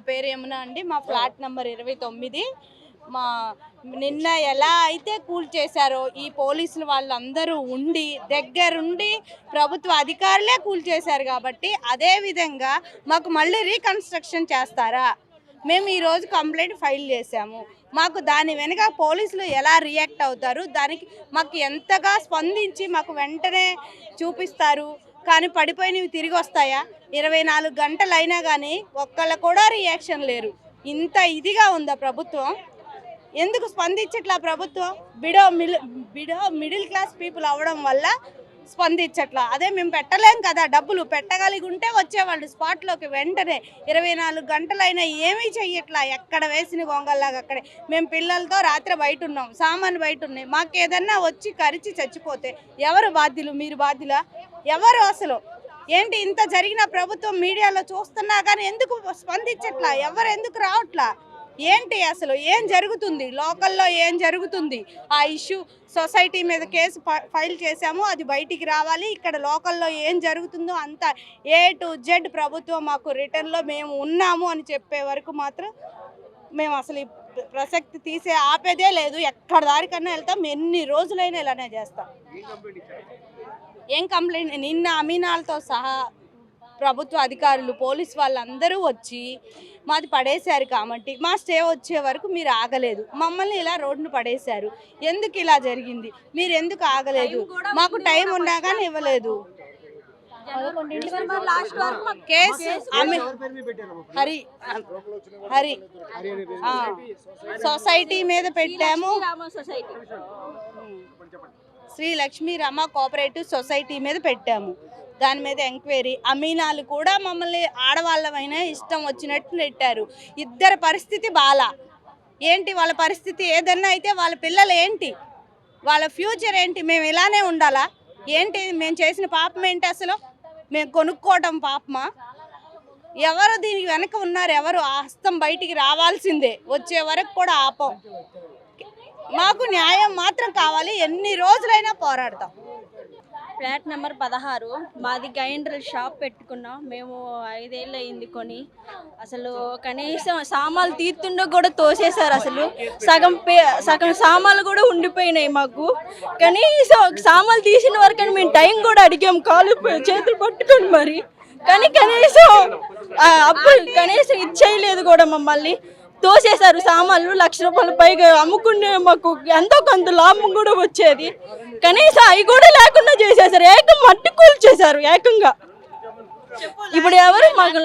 పేరు యమున అండి. మా ఫ్లాట్ నెంబర్ 29. మా నిన్న ఎలా అయితే కూల్ చేశారో ఈ పోలీసులు వాళ్ళందరూ ఉండి దగ్గరుండి ప్రభుత్వ అధికారులే కూల్ చేశారు కాబట్టి అదే విధంగా మాకు మళ్ళీ రీకన్స్ట్రక్షన్ చేస్తారా? మేము ఈరోజు కంప్లైంట్ ఫైల్ చేశాము. మాకు దాని వెనుక పోలీసులు ఎలా రియాక్ట్ అవుతారు, దానికి మాకు ఎంతగా స్పందించి మాకు వెంటనే చూపిస్తారు. కానీ పడిపోయినవి తిరిగి వస్తాయా? 24 గంటలు అయినా కానీ ఒక్కళ్ళ కూడా రియాక్షన్ లేరు. ఇంత ఇదిగా ఉందా ప్రభుత్వం? ఎందుకు స్పందించట్లా ప్రభుత్వం? బిడో మిడిల్ క్లాస్ పీపుల్ అవ్వడం వల్ల స్పందించట్లా. అదే మేము పెట్టలేం కదా, డబ్బులు పెట్టగలిగి ఉంటే వచ్చేవాళ్ళు స్పాట్లోకి వెంటనే. 24 గంటలైనా ఏమీ చెయ్యట్లా, ఎక్కడ వేసిన గొంగల్లాగా అక్కడే. మేము పిల్లలతో రాత్రి బయట ఉన్నాం, సామాను బయట ఉన్నాయి. మాకు ఏదన్నా వచ్చి కరిచి చచ్చిపోతే ఎవరు బాధ్యులు? మీరు బాధ్యులా? ఎవరు అసలు? ఏంటి ఇంత జరిగిన ప్రభుత్వం మీడియాలో చూస్తున్నా కానీ ఎందుకు స్పందించట్లా? ఎవరు ఎందుకు రావట్లా? ఏంటి అసలు ఏం జరుగుతుంది? లోకల్లో ఏం జరుగుతుంది? ఆ ఇష్యూ సొసైటీ మీద కేసు ఫైల్ చేశాము, అది బయటికి రావాలి. ఇక్కడ లోకల్లో ఏం జరుగుతుందో అంతా A to Z ప్రభుత్వం మాకు రిటర్న్లో మేము ఉన్నాము అని చెప్పే వరకు మాత్రం మేము అసలు ప్రసక్తి తీసే ఆపేదే లేదు. ఎక్కడ దారికన్నా వెళ్తాం, ఎన్ని రోజులైనా ఇలానే చేస్తాం. ఏం కంప్లైంట్? నిన్న అమీనాలతో సహా ప్రభుత్వ అధికారులు పోలీస్ వాళ్ళందరూ వచ్చి మాది పడేశారు కాబట్టి మా స్టే వచ్చే వరకు మీరు ఆగలేదు. మమ్మల్ని ఇలా రోడ్డును పడేశారు. ఎందుకు ఇలా జరిగింది? మీరు ఎందుకు ఆగలేదు? మాకు టైం ఉన్నా కానీ ఇవ్వలేదు. కేసు హరి హరి సొసైటీ మీద పెట్టాము. శ్రీ లక్ష్మీ రామ కోఆపరేటివ్ సొసైటీ మీద పెట్టాము. దాని మీద ఎంక్వైరీ. అమీనాలు కూడా మమ్మల్ని ఆడవాళ్ళమైనా ఇష్టం వచ్చినట్టు నెట్టారు. ఇద్దరి పరిస్థితి బాలా. ఏంటి వాళ్ళ పరిస్థితి? ఏదన్నా అయితే వాళ్ళ పిల్లలు ఏంటి? వాళ్ళ ఫ్యూచర్ ఏంటి? మేము ఇలానే ఉండాలా? ఏంటి మేము చేసిన పాపం ఏంటి అసలు? మేము కొనుక్కోవటం పాపమా? ఎవరు దీనికి వెనక ఉన్నారు? ఎవరు? ఆ హస్తం బయటికి రావాల్సిందే. వచ్చే వరకు కూడా ఆపం. మాకు న్యాయం మాత్రం కావాలి. ఎన్ని రోజులైనా పోరాడతాం. Flat number 16. మాది గ్రైండర్ షాప్ పెట్టుకున్నాం. మేము 5 ఏళ్ళు అయింది కొని. అసలు కనీసం సామాన్లు తీర్తుండో కూడా తోసేశారు. అసలు సగం సామాన్లు కూడా ఉండిపోయినాయి మాకు. కనీసం సామాన్లు తీసిన వరకు మేము టైం కూడా అడిగాం, కాళ్ళు చేతులు పట్టుకొని మరి. కానీ కనీసం అప్పుడు కనీసం ఇచ్చేయలేదు కూడా. మమ్మల్ని తోసేశారు. సామాన్లు ₹1,00,000 పైగా అమ్ముకునే మాకు ఎంతో కొంత లాభం కూడా వచ్చేది. కనీసం అవి కూడా లేకుండా చేసేసారు. ఏకం మట్టి కూల్చేశారు ఏకంగా. ఇప్పుడు ఎవరు మాకు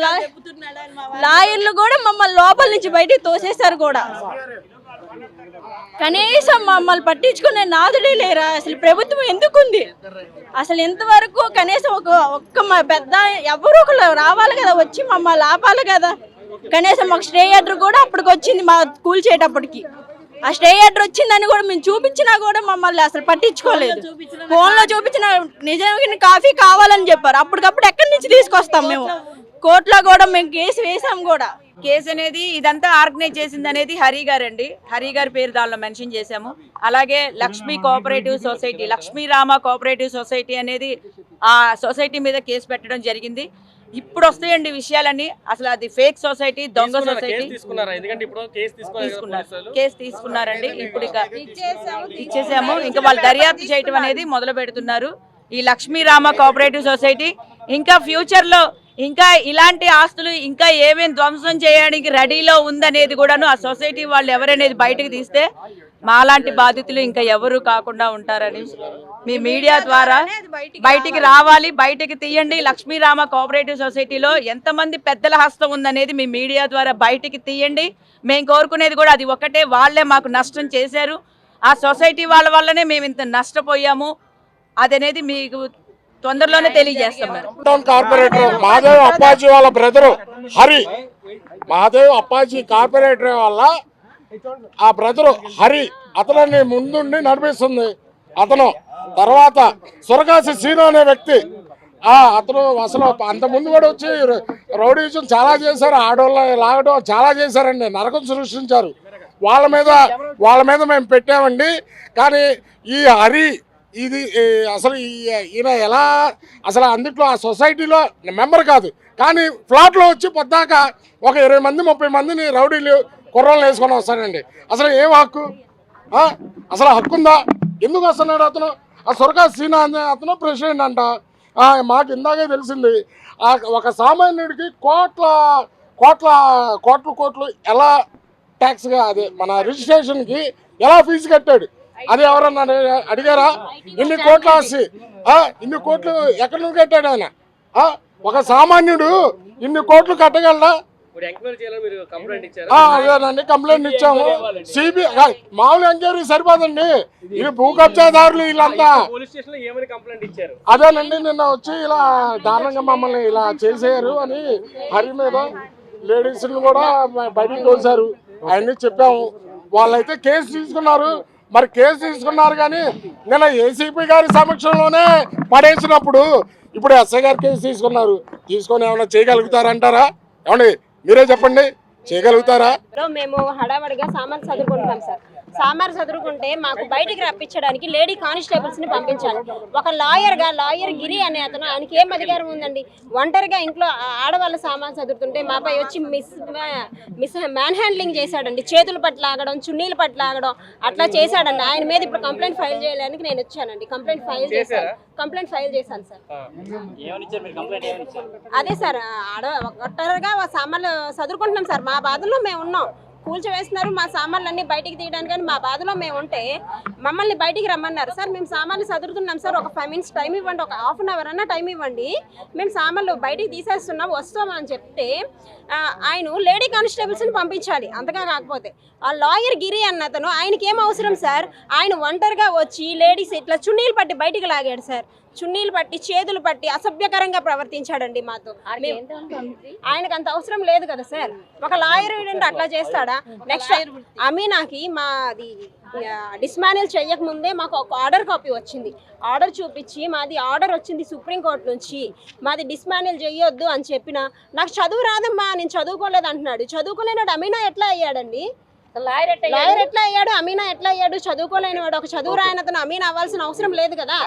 లాయర్లు కూడా మమ్మల్ని లోపల నుంచి బయటికి తోసేశారు కూడా. కనీసం మమ్మల్ని పట్టించుకునే నాదుడే లేరా? అసలు ప్రభుత్వం ఎందుకుంది అసలు? ఇంతవరకు కనీసం ఒక్క మా పెద్ద ఎవరు ఒకరు రావాలి కదా, వచ్చి మమ్మల్ని ఆపాలి కదా. కనీసం మాకు స్టే ఆర్డర్ కూడా అప్పటికి వచ్చింది. మా స్కూల్ చేయటప్పటికి ఆ స్టే ఆర్డర్ వచ్చిందని కూడా మేము చూపించినా కూడా మమ్మల్ని అసలు పట్టించుకోలేదు. ఫోన్లో చూపించిన నిజంగా కాఫీ కావాలని చెప్పారు. అప్పటికప్పుడు ఎక్కడి నుంచి తీసుకొస్తాం? మేము కోర్టులో కూడా మేము కేసు వేసాం కూడా. కేసు అనేది ఇదంతా ఆర్గనైజ్ చేసింది అనేది హరి గారు అండి. హరి గారి పేరు దానిలో మెన్షన్ చేశాము. అలాగే Lakshmi cooperative society, Lakshmi Rama cooperative society అనేది ఆ సొసైటీ మీద కేసు పెట్టడం జరిగింది. ఇప్పుడు వస్తాయండి విషయాలన్నీ. అసలు అది ఫేక్ సొసైటీ, దొంగ సొసైటీ. కేసు తీసుకున్నారండి. ఇప్పుడు ఇచ్చేసాము. ఇంకా వాళ్ళు దర్యాప్తు చేయటం అనేది మొదలు పెడుతున్నారు. ఈ లక్ష్మీ రామ కోఆపరేటివ్ సొసైటీ ఇంకా ఫ్యూచర్ లో ఇంకా ఇలాంటి ఆస్తులు ఇంకా ఏమేమి ధ్వంసం చేయడానికి రెడీలో ఉందనేది కూడాను ఆ సొసైటీ వాళ్ళు ఎవరనేది బయటకు తీస్తే మాలాంటి బాధితులు ఇంకా ఎవరు కాకుండా ఉంటారని మీ మీడియా ద్వారా బయటికి రావాలి, బయటికి తీయండి. లక్ష్మీరామ కోఆపరేటివ్ సొసైటీలో ఎంతమంది పెద్దల హస్తం ఉందనేది మీ మీడియా ద్వారా బయటికి తీయండి. మేము కోరుకునేది కూడా అది ఒకటే. వాళ్ళే మాకు నష్టం చేశారు. ఆ సొసైటీ వాళ్ళ వల్లనే మేము ఇంత నష్టపోయాము. అదనేది మీకు తొందరలోనే తెలియజేస్తాం. కార్పొరేటర్ మాధవ్ అప్పాజీ వాళ్ళ బ్రదరు హరి, మాధవ్ అప్పాజీ కార్పొరేటర్ వల్ల ఆ బ్రదరు హరి అతనిని ముందుండి నడిపిస్తుంది. అతను తర్వాత సురకాసి సీను అనే వ్యక్తి, అతను అసలు అంత ముందు కూడా వచ్చి రౌడీజం చాలా చేశారు. ఆడవాళ్ళ లాగడం చాలా చేశారండి, నరకం సృష్టించారు. వాళ్ళ మీద మేము పెట్టామండి. కానీ ఈ హరి ఇది అసలు ఈయన ఎలా అసలు అందుట్లో ఆ సొసైటీలో మెంబర్ కాదు, కానీ ఫ్లాట్లో వచ్చి పొద్దాక ఒక 20 మంది 30 మందిని రౌడీలు కుర్రాళ్ళు వేసుకొని వస్తాడండి. అసలు ఏం హక్కు? అసలు హక్కు ఉందా? ఎందుకు వస్తున్నాడు అతను? ఆ సొరకా సీనా అనే అతను ప్రెసిడెంట్ అంట. మాకు ఇందాకే తెలిసింది. ఒక సామాన్యుడికి కోట్లు ఎలా ట్యాక్స్గా అదే మన రిజిస్ట్రేషన్కి ఎలా ఫీజు కట్టాడు? అది ఎవరన్నా అడిగారా? ఇన్ని కోట్లు ఆస్తి, ఇన్ని కోట్లు ఎక్కడి నుంచి కట్టాడు ఆయన? ఒక సామాన్యుడు ఇన్ని కోట్లు కట్టగలరా? అదేనండి, కంప్లైంట్ ఇచ్చాము. సిబిఐ మామూలు ఎంక్వైరీ సరిపోదండి. ఇది భూ కబ్జాదారులు వీళ్ళంతా. అదేనండి, నిన్న వచ్చి ఇలా దారుణంగా మమ్మల్ని ఇలా చేసేయారు అని హరి మీద లేడీస్ కూడా బయటికి తోసారు. అవన్నీ చెప్పాము. వాళ్ళైతే కేసు తీసుకున్నారు. మరి కేసు తీసుకున్నారు కానీ నిన్న ఏసీపీ గారి సమక్షంలోనే పడేసినప్పుడు ఇప్పుడు ఎస్ఐ గారు కేసు తీసుకొని ఏమైనా చేయగలుగుతారంటారా? ఏమండి మీరే చెప్పండి, చేయగలుగుతారా? మేము హడావడిగా సామాన్ చదువుకుంటాం సార్. సామాన్ చదువుకుంటే మాకు బయటికి రప్పించడానికి లేడీ కానిస్టేబుల్స్ ని పంపించాలి. ఒక లాయర్ గిరి అనే అతను, ఆయనకి ఏం అధికారం ఉందండి? ఒంటరిగా ఇంట్లో ఆడవాళ్ళ సామాన్ చదువుతుంటే మాపై వచ్చి మ్యాన్ హ్యాండ్లింగ్ చేశాడండి. చేతులు పట్ల ఆగడం, చున్నీల పట్ల ఆగడం అట్లా చేశాడండి. ఆయన మీద ఇప్పుడు కంప్లైంట్ ఫైల్ చేయడానికి నేను వచ్చానండి. కంప్లైంట్ ఫైల్ చేశాను సార్. అదే సార్, ఒట్టరుగా సామాన్లు చదువుకుంటున్నాం సార్. మా బాధలో మేము ఉన్నాం. కూల్చివేస్తున్నారు మా సామాన్లన్నీ బయటికి తీయడానికి. కానీ మా బాధలో మేము ఉంటే మమ్మల్ని బయటికి రమ్మన్నారు సార్. మేము సామాన్లు చదువుతున్నాం సార్. ఒక 5 minutes టైం ఇవ్వండి, ఒక ½ hour అన్నా టైం ఇవ్వండి, మేము సామాన్లు బయటికి తీసేస్తున్నాం వస్తామని చెప్తే ఆయన లేడీ కానిస్టేబుల్స్ని పంపించాలి. అంతగా కాకపోతే ఆ లాయర్ గిరి అన్న అతను, ఆయనకి ఏం అవసరం సార్? ఆయన ఒంటరిగా వచ్చి లేడీస్ ఇట్లా చున్నీలు పట్టి బయటికి లాగాడు సార్. చున్నీలు పట్టి చేతులు పట్టి అసభ్యకరంగా ప్రవర్తించాడండి మాతో. ఆయనకు అంత అవసరం లేదు కదా సార్. ఒక లాయర్ అట్లా చేస్తాడా? నెక్స్ట్ అమీనాకి మాది డిస్మానిల్ చెయ్యక ముందే మాకు ఒక ఆర్డర్ కాపీ వచ్చింది. ఆర్డర్ చూపించి మాది ఆర్డర్ వచ్చింది సుప్రీంకోర్టు నుంచి, మాది డిస్మానిల్ చెయ్యొద్దు అని చెప్పిన నాకు చదువు రాదమ్మా, నేను చదువుకోలేదు అంటున్నాడు. చదువుకోలేనాడు అమీనా ఎట్లా అయ్యాడండి? లాయర్ ఎట్లా అయ్యాడు? అమీనా ఎట్లా అయ్యాడు? చదువుకోలేని వాడు. ఒక చదువు రాయనతను అమీనా అవ్వాల్సిన అవసరం లేదు కదా.